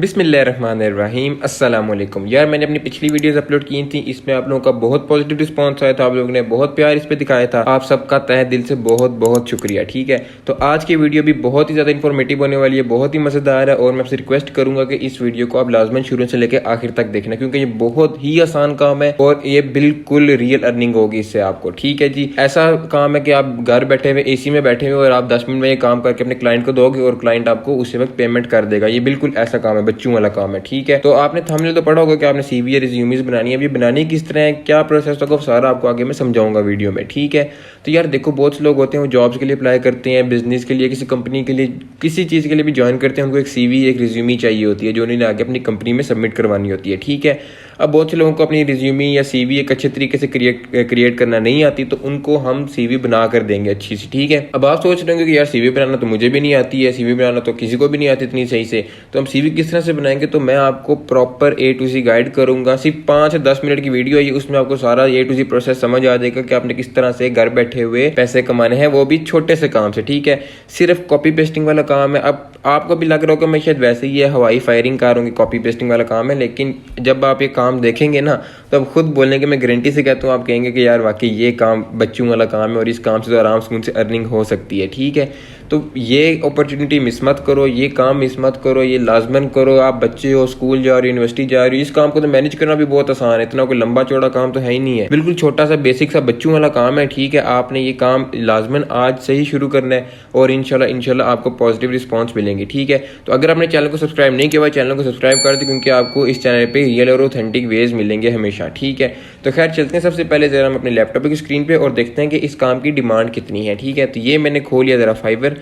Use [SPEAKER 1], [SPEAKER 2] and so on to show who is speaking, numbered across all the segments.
[SPEAKER 1] बिस्मिल्लाहिर्रहमानिर्रहीम अस्सलाम वालेकुम। यार मैंने अपनी पिछली वीडियोस अपलोड की थी, इसमें आप लोगों का बहुत पॉजिटिव रिस्पांस आया था, आप लोगों ने बहुत प्यार इस पे दिखाया था। आप सबका तहे दिल से बहुत बहुत शुक्रिया। ठीक है, तो आज की वीडियो भी बहुत ही ज़्यादा इन्फॉर्मेटिव होने वाली है, बहुत ही मज़ेदार है और मैं आपसे रिक्वेस्ट करूंगा कि इस वीडियो को आप लाजमन शुरू से लेकर आखिर तक देखना, क्योंकि ये बहुत ही आसान काम है और ये बिल्कुल रियल अर्निंग होगी इससे आपको। ठीक है जी, ऐसा काम है कि आप घर बैठे हुए AC में बैठे हुए और आप 10 मिनट में ये काम करके अपने क्लाइंट को दोगे और क्लाइंट आपको उसी वक्त पेमेंट कर देगा। ये बिल्कुल ऐसा काम है, बच्चों वाला काम है। ठीक है, तो आपने थंबनेल तो पढ़ा होगा कि आपने CV या रिज्यूमीज बनानी है। अब ये बनानी किस तरह है, क्या प्रोसेस होगा, सारा आपको आगे मैं समझाऊंगा वीडियो में। ठीक है, तो यार देखो, बहुत से लोग होते हैं वो जॉब्स के लिए अप्लाई करते हैं, बिजनेस के लिए, किसी कंपनी के लिए, किसी चीज़ के लिए भी ज्वाइन करते हैं, उनको एक CV एक रिज्यूमी चाहिए होती है जो उन्हें आगे अपनी कंपनी में सबमिट करवानी होती है। ठीक है, अब बहुत से लोगों को अपनी रिज्यूमी या CV एक अच्छे तरीके से क्रिएट करना नहीं आती, तो उनको हम CV बना कर देंगे अच्छी सी। ठीक है, अब आप सोच रहे होंगे कि यार CV बनाना तो मुझे भी नहीं आती है, CV बनाना तो किसी को भी नहीं आती इतनी सही से, तो हम CV किस तरह से बनाएंगे। तो मैं आपको proper A to Z guide करूंगा। सिर्फ 5 से 10 मिनट की वीडियो है, उसमें आपको सारा A to Z प्रोसेस समझ आ जाएगा कि आपने किस तरह से घर बैठे हुए पैसे कमाने हैं, वो भी छोटे से काम से। ठीक है, सिर्फ कॉपी पेस्टिंग वाला काम है। अब आपको भी लग रहा होगा मैं शायद वैसे ही है हवाई फायरिंग कर रहा हूँ कि कॉपी पेस्टिंग वाला काम है, लेकिन जब आप ये काम देखेंगे ना तो आप खुद बोलने के, मैं गारंटी से कहता हूँ, आप कहेंगे कि यार वाकई ये काम बच्चों वाला काम है और इस काम से तो आराम सुकून से अर्निंग हो सकती है। ठीक है, तो ये अपॉर्चुनिटी मिस मत करो, ये काम मिस मत करो, ये लाजमन करो। आप बच्चे हो, स्कूल जा रहे हो, यूनिवर्सिटी जा रहे हो, इस काम को तो मैनेज करना भी बहुत आसान है, इतना कोई लंबा चौड़ा काम तो है ही नहीं है, बिल्कुल छोटा सा बेसिक सा बच्चों वाला काम है। ठीक है, आपने ये काम लाजमन आज से ही शुरू करना है और इंशाल्लाह आपको पॉजिटिव रिस्पॉन्स मिलेंगे। ठीक है, तो अगर आपने चैनल को सब्सक्राइब नहीं किया, चैनल को सब्सक्राइब कर दे, क्योंकि आपको इस चैनल पे रियल और ऑथेंटिक वेज मिलेंगे हमेशा। ठीक है, तो खैर चलते हैं सबसे पहले जरा हम अपने लैपटॉप की स्क्रीन पे और देखते हैं कि इस काम की डिमांड कितनी है। ठीक है, तो ये मैंने खोल लिया जरा फाइवर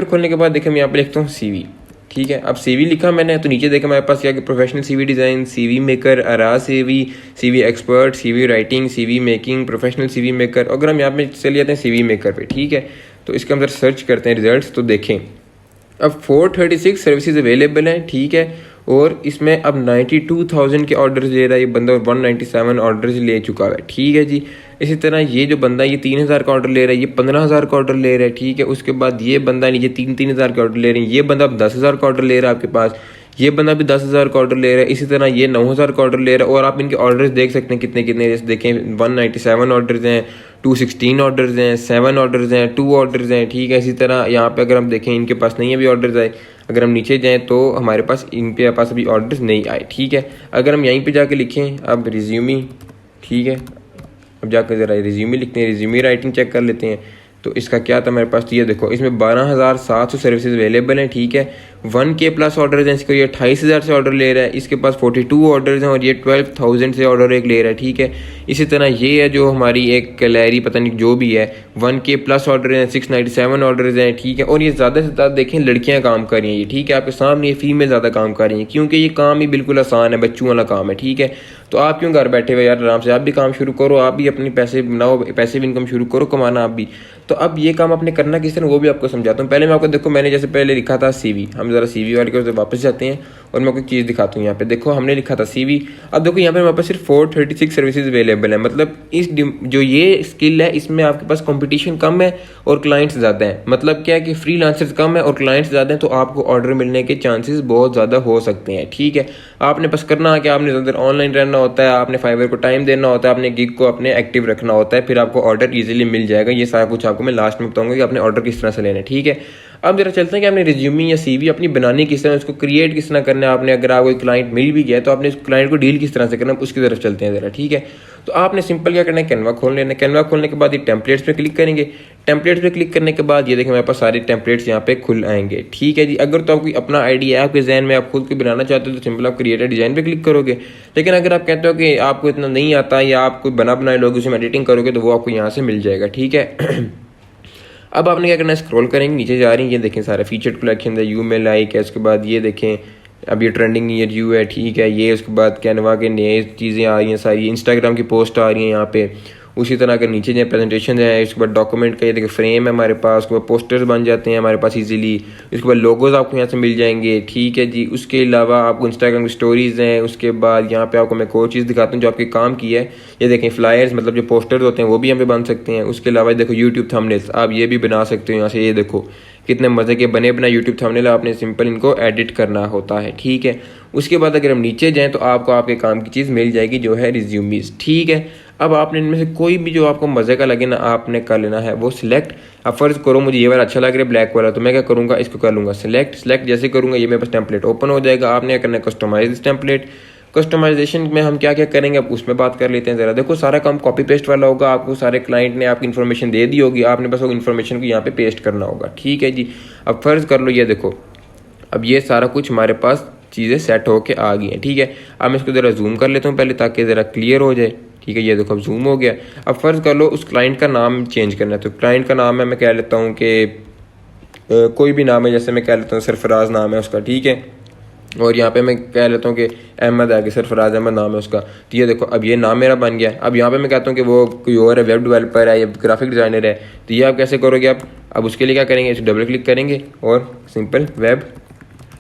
[SPEAKER 1] खोलने के बाद देखिए मैं यहाँ पे लिखता हूँ CV। ठीक है, अब CV लिखा मैंने, तो नीचे देखा मेरे पास क्या कि professional CV design, CV maker, आरा CV expert, CV writing, CV making, professional CV maker. अगर हम यहाँ पे चले जाते हैं CV मेकर पे, ठीक है, तो इसका अंदर सर्च करते हैं रिजल्ट्स, तो देखें अब 436 सर्विसेज अवेलेबल हैं। ठीक है, और इसमें अब 92,000 के ऑर्डर्स ले रहा है ये बंदा और 197 ऑर्डर्स ले चुका है। ठीक है जी, इसी तरह ये जो बंदा ये 3,000 का ऑर्डर ले रहा है, ये 15,000 का ऑर्डर ले रहा है। ठीक है, उसके बाद ये बंदा नीचे 3,000 का ऑर्डर ले रहे हैं, ये बंदा अब 10,000 का ऑर्डर ले रहा है आपके पास, ये बंदा भी 10,000 का ऑर्डर ले रहा है, इसी तरह ये 9,000 का ऑर्डर ले रहा है। और आप इनके ऑर्डर्स देख सकते हैं कितने कितने, जैसे देखें 197 ऑर्डर्स हैं, 216 ऑर्डर्स हैं, 7 ऑर्डर्स हैं, 2 ऑर्डर्स हैं। ठीक है, इसी तरह यहाँ पे अगर हम देखें इनके पास नहीं अभी ऑर्डर्स आए, अगर हम नीचे जाएँ तो हमारे पास इनके पास अभी ऑर्डर्स नहीं आए। ठीक है, अगर हम यहीं पे जाके लिखें अब रिज्यूमी, ठीक है, अब जाकर ज़रा रिज्यूमी लिखते हैं, रिज्यूमी राइटिंग चेक कर लेते हैं। तो इसका क्या था मेरे पास, तो ये देखो इसमें 12,700 सर्विसेज अवेलेबल हैं। ठीक है, 1K प्लस ऑर्डर्स हैं, इसको ये 28,000 से ऑर्डर ले रहा है, इसके पास 42 ऑर्डर्स हैं और ये 12,000 से ऑर्डर एक ले रहा है। ठीक है, इसी तरह ये है जो हमारी एक कैलरी पता नहीं जो भी है, 1K प्लस ऑर्डर हैं, 697 ऑर्डर्स हैं। ठीक है, और ये ज़्यादा से ज़्यादा देखें लड़कियाँ काम कर रही हैं। ठीक है, आपके सामने ये फीमेल ज़्यादा काम कर रही हैं, क्योंकि ये काम ही बिल्कुल आसान है, बच्चों वाला काम है। ठीक है, तो आप क्यों घर बैठे हुए यार, आराम से आप भी काम शुरू करो, आप भी अपने पैसे बनाओ, पैसे भी इनकम शुरू करो कमाना आप भी। तो अब ये काम आपने करना किस तरह वो भी आपको समझाता हूँ। पहले मैं आपको देखो, मैंने जैसे पहले लिखा था CV, हम ज़रा CV वाले के वापस जाते हैं और मैं आपको एक चीज़ दिखाता हूँ। यहाँ पे देखो हमने लिखा था CV, अब देखो यहाँ पे हमारे पास सिर्फ 436 सर्विसेज अवेलेबल है। मतलब इस जो ये स्किल है इसमें आपके पास कंपटीशन कम है और क्लाइंट्स ज़्यादा हैं। मतलब क्या है कि फ्रीलांसर्स कम है और क्लाइंट्स ज़्यादा हैं, तो आपको ऑर्डर मिलने के चांसेस बहुत ज़्यादा हो सकते हैं। ठीक है, आपने बस करना है कि आपने ज़्यादा ऑनलाइन रहना होता है, आपने फाइवर को टाइम देना होता है, आपने गिग को अपने एक्टिव रखना होता है, फिर आपको ऑर्डर ईजिली मिल जाएगा। ये सारा कुछ आपको मैं लास्ट में बताऊंगा कि आपने ऑर्डर किस तरह से लेना है। ठीक है, अब जरा चलते हैं कि आपने रिज्यूमी या CV अपनी बनानी किस तरह, उसको क्रिएट किस तरह करना है आपने। अगर आपको कोई क्लाइंट मिल भी गया तो आपने उस क्लाइंट को डील किस तरह से करना है, उसकी तरफ चलते हैं जरा। ठीक है, तो आपने सिंपल क्या करना है, कैनवा खोल लेना है। कैनवा खोलने के बाद ये टेम्पलेट्स पे क्लिक करेंगे। टेम्पलेट्स पे क्लिक करने के बाद ये देखें मेरे पास सारे टेम्पलेट्स यहाँ पे खुल आएंगे। ठीक है जी, अगर तो आपको अपना आइडिया है आपके जहन में, आप खुद को बनाना चाहते हो, तो सिंपल आप क्रिएट डिजाइन पे क्लिक करोगे। लेकिन अगर आप कहते हो कि आपको इतना नहीं आता या आप कोई बना बनाए लोग उसमें एडिटिंग करोगे, तो वो आपको यहाँ से मिल जाएगा। ठीक है, अब आपने क्या करना है, स्क्रॉल करेंगे, नीचे जा रही है, ये देखें सारा फीचर्ड कलेक्शन है, यू में लाइक है, उसके बाद ये देखें अब ये ट्रेंडिंग ईयर यू है। ठीक है, ये उसके बाद कैनवा के नए चीज़ें आ रही हैं सारी, इंस्टाग्राम की पोस्ट आ रही हैं यहाँ पे। उसी तरह अगर नीचे जाए प्रेजेंटेशन है, उसके बाद डॉक्यूमेंट का ये देखिए फ्रेम है हमारे पास, उसके बाद पोस्टर्स बन जाते हैं हमारे पास इजीली, उसके बाद लोगोज आपको यहाँ से मिल जाएंगे। ठीक है जी, उसके अलावा आपको इंस्टाग्राम की स्टोरीज़ हैं। उसके बाद यहाँ पे आपको मैं कोई चीज़ दिखाता हूँ जो आपके काम की है, ये देखें फ्लायर्स, मतलब जो पोस्टर्स होते हैं वो भी यहाँ पे बन सकते हैं। उसके अलावा देखो यूट्यूब थंबनेल्स आप ये भी बना सकते हो यहाँ से, ये देखो कितने मज़े के बने अपना यूट्यूब थंबनेल आपने सिंपल इनको एडिट करना होता है, ठीक है। उसके बाद अगर हम नीचे जाएँ तो आपको आपके काम की चीज़ मिल जाएगी जो है रिज्यूमीज़, ठीक है। अब आपने इनमें से कोई भी जो आपको मज़े का लगे ना आपने कर लेना है वो सिलेक्ट। अब फ़र्ज़ करो मुझे ये वाला अच्छा लग रहा है ब्लैक वाला, तो मैं क्या करूँगा, इसको कर लूँगा सिलेक्ट जैसे करूँगा ये मेरे पास टेम्पलेट ओपन हो जाएगा। आपने क्या करना है, कस्टमाइज टेम्पलेट। कस्टमाइजेशन में हम क्या क्या करेंगे अब उसमें बात कर लेते हैं ज़रा। देखो सारा काम कॉपी पेस्ट वाला होगा, आपको सारे क्लाइंट ने आपकी इन्फॉर्मेशन दे दी होगी, आपने बस वो इन्फॉर्मेशन को यहाँ पे पेस्ट करना होगा, ठीक है जी। अब फ़र्ज़ कर लो ये देखो, अब ये सारा कुछ हमारे पास चीज़ें सेट होके आ गई हैं, ठीक है। अब मैं इसको ज़रा जूम कर लेता हूँ पहले ताकि ज़रा क्लियर हो जाए, ठीक है। ये देखो अब जूम हो गया। अब फ़र्ज़ कर लो उस क्लाइंट का नाम चेंज करना है, तो क्लाइंट का नाम है, मैं कह लेता हूँ कि कोई भी नाम है, जैसे मैं कह लेता हूँ सरफराज नाम है उसका, ठीक है। और यहाँ पे मैं कह लेता हूँ कि अहमद है, कि सरफराज अहमद नाम है उसका। तो ये देखो अब ये नाम मेरा बन गया। अब यहाँ पे मैं कहता हूँ कि वो कोई और है, वेब डेवलपर है या ग्राफिक डिज़ाइनर है, तो ये आप कैसे करोगे आप। अब उसके लिए क्या करेंगे, इसे डबल क्लिक करेंगे और सिंपल वेब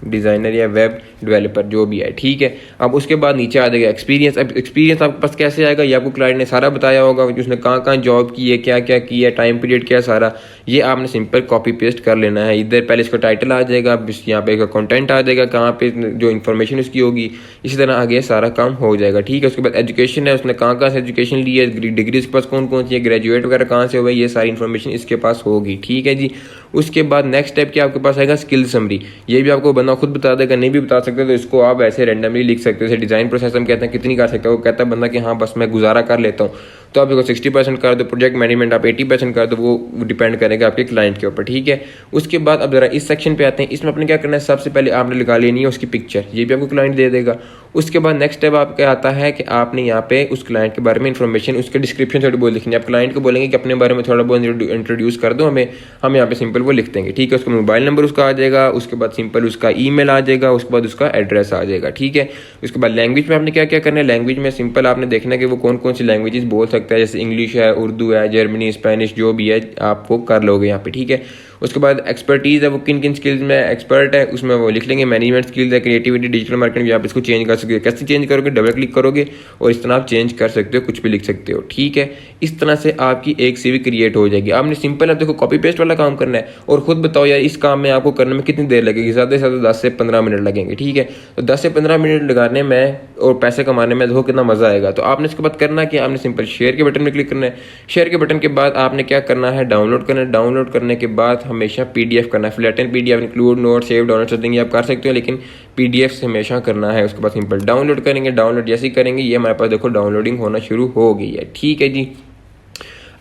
[SPEAKER 1] डिज़ाइनर या वेब डेवलपर जो भी है, ठीक है। अब उसके बाद नीचे आ जाएगा एक्सपीरियंस। अब एक्सपीरियंस आपके पास कैसे आएगा, ये आपको क्लाइंट ने सारा बताया होगा कि उसने कहाँ कहाँ जॉब की है, क्या क्या की है, टाइम पीरियड क्या, सारा ये आपने सिंपल कॉपी पेस्ट कर लेना है। इधर पहले इसका टाइटल आ जाएगा, यहाँ पे कंटेंट आ जाएगा, कहाँ पे जो इन्फॉर्मेशन उसकी होगी, इसी तरह आगे सारा काम हो जाएगा, ठीक है। उसके बाद एजुकेशन है, उसने कहाँ कहाँ से एजुकेशन ली है, डिग्री इसके पास कौन कौन सी है, ग्रेजुएट वगैरह कहाँ से हुआ है, ये सारी इन्फॉर्मेशन इसके पास होगी, ठीक है जी। उसके बाद नेक्स्ट स्टेप क्या आपके पास आएगा, स्किल समरी। ये भी आपको बंदा खुद बता देगा, नहीं भी बता सकते तो इसको आप ऐसे रैंडमली लिख सकते हो। जैसे डिज़ाइन प्रोसेस हम कहते हैं कितनी कर सकते हो, वो कहता है बंदा कि हाँ बस मैं गुजारा कर लेता हूँ, तो आप देखो 60% कर दो, प्रोजेक्ट मैनेजमेंट आप 80% कर दो, वो डिपेंड करेगा आपके क्लाइंट के ऊपर, ठीक है। उसके बाद अब जरा इस सेक्शन पे आते हैं। इसमें आपने क्या करना है, सबसे पहले आपने लगा लेनी है उसकी पिक्चर, ये भी आपको क्लाइंट दे देगा। उसके बाद नेक्स्ट स्टेप आपका आता है कि आपने यहाँ पे उस क्लाइंट के बारे में इन्फॉर्मेशन, उसके डिस्क्रिप्शन थोड़ी बहुत लिखनी है। आप क्लाइंट को बोलेंगे कि अपने बारे में थोड़ा बहुत इंट्रोड्यूस कर दो हमें, हम यहाँ पे सिंपल वो लिख देंगे, ठीक है। उसका मोबाइल नंबर उसका आ जाएगा, उसके बाद सिंपल उसका ईमेल आ जाएगा, उसके बाद उसका एड्रेस आ जाएगा, ठीक है। उसके बाद लैंग्वेज में आपने क्या क्या करना है, लैंग्वेज में सिंपल आपने देखना है कि वो कौन कौन सी लैंग्वेजेस बोल सकता है, जैसे इंग्लिश है, उर्दू है, जर्मनी, स्पेनिश, जो भी है आप वो कर लोगे यहाँ पे, ठीक है। उसके बाद एक्सपर्टीज़ है, वो किन किन स्किल्स में एक्सपर्ट है उसमें वो लिख लेंगे। मैनेजमेंट स्किल्स है, क्रिएटिविटी, डिजिटल मार्केटिंग, भी आप इसको चेंज कर सकते हो। कैसे चेंज करोगे, डबल क्लिक करोगे और इस तरह आप चेंज कर सकते हो, कुछ भी लिख सकते हो, ठीक है। इस तरह से आपकी एक सीवी क्रिएट हो जाएगी। आपने सिंपल, अब देखो कॉपी पेस्ट वाला काम करना है, और खुद बताओ यार इस काम में आपको करने में कितनी देर लगेगी, ज़्यादा से ज़्यादा 10 से 15 मिनट लगेंगे, ठीक है। तो 10 से 15 मिनट लगाने में और पैसे कमाने में देखो कितना मज़ा आएगा। तो आपने इसके बाद करना कि आपने सिंपल शेयर के बटन में क्लिक करना है। शेयर के बटन के बाद आपने क्या करना है, डाउनलोड करना है। डाउनलोड करने के बाद हमेशा PDF करना है, flatten PDF, include note, save, download setting आप कर सकते हो, लेकिन PDF से हमेशा करना है। उसके बाद सिंपल डाउनलोड करेंगे। डाउनलोड जैसे ही करेंगे ये हमारे पास देखो डाउनलोडिंग होना शुरू हो गई है, ठीक है जी।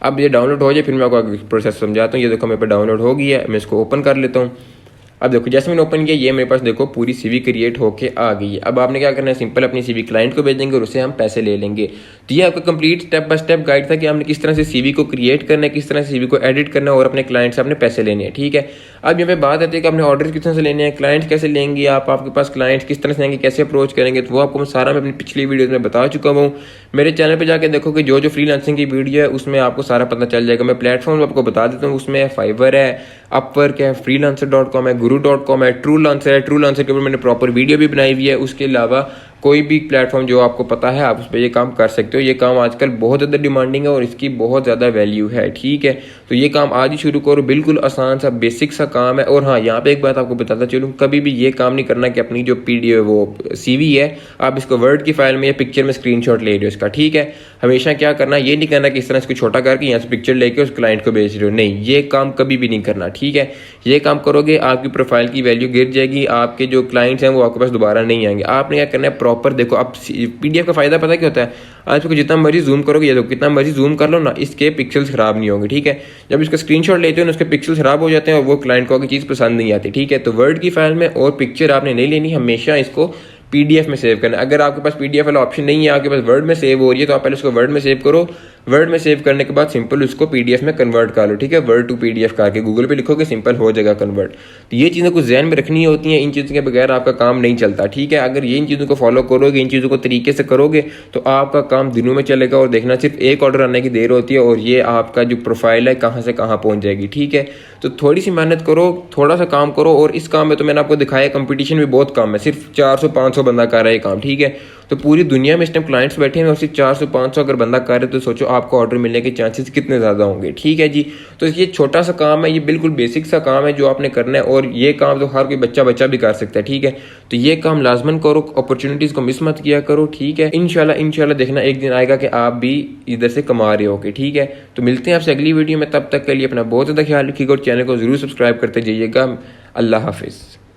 [SPEAKER 1] अब ये डाउनलोड हो जाए फिर मैं आपको प्रोसेस समझाता हूँ। ये देखो मेरे पास डाउनलोड हो गई है, मैं इसको ओपन कर लेता हूँ। अब देखो जैसे मैंने ओपन किया ये मेरे पास देखो पूरी सीवी क्रिएट होके आ गई है। अब आपने क्या करना है, सिंपल अपनी सीवी क्लाइंट को भेजेंगे और उससे हम पैसे ले लेंगे। तो ये आपका complete step by step guide था कि आपने किस तरह से सीवी को क्रिएट करना है, किस तरह से सीवी को एडिट करना है और अपने क्लाइंट से आपने पैसे लेने हैं, ठीक है। अब यहाँ पे बात आती है कि आपने ऑर्डर किस तरह से लेने हैं, क्लाइंट कैसे लेंगे आप, आपके पास क्लाइंट किस तरह से आएंगे, कैसे अप्रोच करेंगे, तो वो आपको मैं सारा मैं अपनी पिछली वीडियो में बता चुका हूँ। मेरे चैनल पर जाकर देखो कि जो जो फ्रीलांसिंग की वीडियो है उसमें आपको सारा पता चल जाएगा। मैं प्लेटफॉर्म आपको बता देता हूँ, उसमें फाइवर है, अपवर्क है, freelancer.com है, guru.com है, ट्रू लांसर है। ट्रू लांसर के ऊपर मैंने प्रॉपर वीडियो भी बनाई हुई है। उसके अलावा कोई भी प्लेटफॉर्म जो आपको पता है आप उस पर ये काम कर सकते हो। ये काम आजकल बहुत ज़्यादा डिमांडिंग है और इसकी बहुत ज़्यादा वैल्यू है, ठीक है। तो ये काम आज ही शुरू करो, बिल्कुल आसान सा बेसिक सा काम है। और हाँ, यहाँ पे एक बात आपको बताता चलूँ, कभी भी ये काम नहीं करना कि अपनी जो PDF वो CV है आप इसको वर्ड की फाइल में या पिक्चर में स्क्रीनशॉट ले रहे हो इसका, ठीक है। हमेशा क्या करना, ये नहीं करना कि इस तरह इसको छोटा करके यहाँ से पिक्चर लेके उस क्लाइंट को भेज रहे हो, नहीं, ये काम कभी भी नहीं करना, ठीक है। ये काम करोगे आपकी प्रोफाइल की वैल्यू गिर जाएगी, आपके जो क्लाइंट्स हैं वो आपके पास दोबारा नहीं आएंगे। आपने क्या करना है, प्रॉपर देखो। अब PDF का फायदा पता क्या होता है, आपको जितना मर्जी जूम करोगे, ये देखो कितना मर्जी जूम कर लो ना, इसके पिक्सल्स खराब नहीं होंगे, ठीक है। जब इसका स्क्रीनशॉट लेते हो ना उसके पिक्सल्स खराब हो जाते हैं और वो क्लाइंट को चीज़ पसंद नहीं आती, ठीक है। तो वर्ड की फाइल में और पिक्चर आपने नहीं लेनी, हमेशा इसको PDF में सेव करना। अगर आपके पास PDF वाला ऑप्शन नहीं है, आपके पास वर्ड में सेव हो रही है, तो आप पहले उसको वर्ड में सेव करो। वर्ड में सेव करने के बाद सिंपल उसको PDF में कन्वर्ट कर लो, ठीक है। वर्ड टू PDF करके गूगल पे लिखोगे, सिंपल हो जाएगा कन्वर्ट। तो ये चीज़ें कुछ ध्यान में रखनी होती हैं, इन चीज़ों के बगैर आपका काम नहीं चलता, ठीक है। अगर ये इन चीज़ों को फॉलो करोगे, इन चीज़ों को तरीके से करोगे तो आपका काम दिनों में चलेगा। और देखना सिर्फ एक ऑर्डर आने की देर होती है और ये आपका जो प्रोफाइल है कहाँ से कहाँ पहुँच जाएगी, ठीक है। तो थोड़ी सी मेहनत करो, थोड़ा सा काम करो। और इस काम में तो मैंने आपको दिखाया कंपटीशन भी बहुत कम है, सिर्फ 400-500 बंदा कर रहा है काम, ठीक है। तो पूरी दुनिया में इस टाइम क्लाइंट्स बैठे हैं और सिर्फ 400-500 अगर बंदा कर रहे तो सोचो आपको ऑर्डर मिलने के चांसेस कितने ज़्यादा होंगे। ठीक है जी, तो ये छोटा सा काम है, ये बिल्कुल बेसिक सा काम है जो आपने करना है, और ये काम तो हर कोई बच्चा भी कर सकता है। ठीक है, तो ये काम लाजमन करो, अपॉर्चुनिटीज़ को मिस मत किया करो। ठीक है, इंशाल्लाह देखना एक दिन आएगा कि आप भी इधर से कमा रहे होगे। ठीक है, तो मिलते हैं आपसे अगली वीडियो में, तब तक के लिए अपना बहुत ज़्यादा ख्याल रखिएगा और चैनल को ज़रूर सब्सक्राइब करते जाइएगा। अल्लाह हाफिज़।